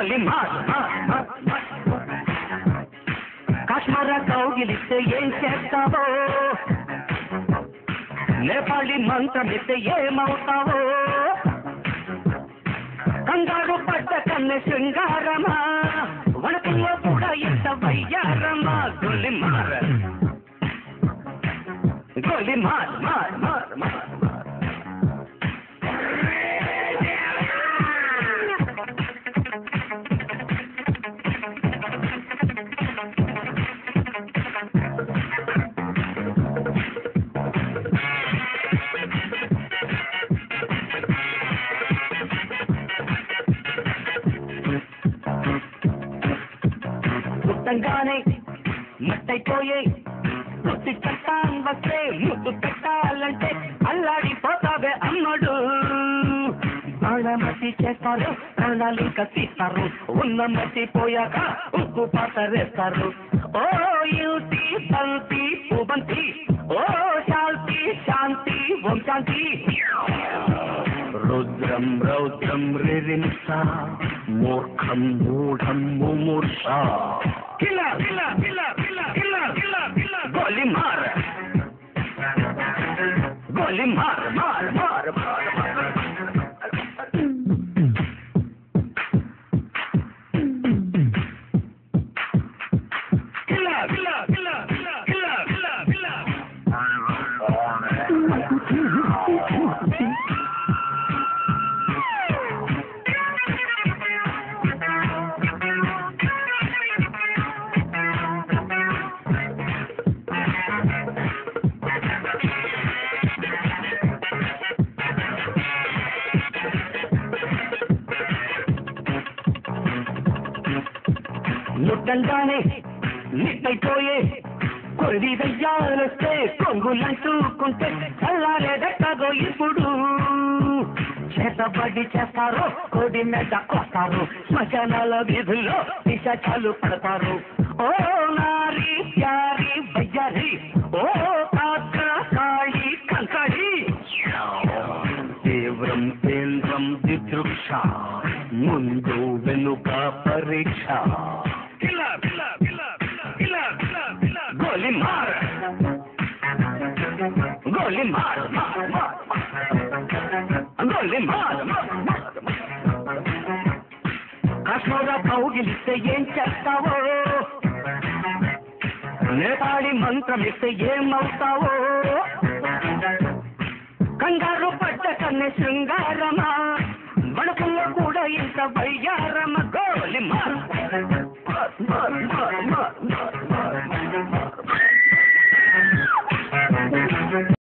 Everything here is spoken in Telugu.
గోలి మార్ కాశ్మీర కౌగిలిస్తే ఏం చేస్తావో నేపాళి మంత్రమిస్తే ఏమవుతావో కంగారు పడ్డ కన్నె శృంగారమా వణకుల్లో కూడా ఎంత వయ్యారమా గోలి మార్ గోలి మార్ మార్ మార్ మార్ పుట్టంగానే మట్టైపోయే ముట్టి చట్టాన్ వస్తే ముద్దు పెట్టాలంటే అల్లాడిపోతావే అమ్మడు మట్టి చేస్తారు ప్రాణాలు కత్తిస్తారు ఉన్న మట్టి పోయాక ఉప్పు పాతరేస్తారు ఓ యుతి బంతి పుబంతి ఓ శాంతి శాంతి ఓం శాంతి రుద్రం రౌద్రం రిరింస మూర్ఖం మూఢం ముమూర్ష కిలా కిలా కిలా కిలా కిలా కిలా కిలా గోలి మార్ గోలి మార్ మార్ మార్ మార్ కిలా కిలా కిలా కిలా కిలా కిలా కిలా ముట్టంగానే నిట్టైపోయే కొరిది దయ్యాలొస్తే కొంగులంటూకుంటే చల్లారేదట్టగో ఇప్పుడు చేతబడి చేస్తారు కోడి మీద కొస్తారు శ్మశానాల వీధుల్లో పిశాచాలు పడతారు ఓ నారి ప్యారి బయ్యారి ఓ కాక కాళి కంకడి తీవ్రం కేంద్రం దిదృక్ష ముందు వెనుక పరీక్ష గోలి మార్ గోలి మార్ గోలి మార్ కాశ్మీర కౌగిలిస్తే ఏం చేస్తావో నేపాళి మంత్రమిస్తే ఏమవుతావో కంగారు పడ్డ కన్నె శృంగారమా వణకుల్లో కూడా ఇంత వయ్యారమ గోలి మార్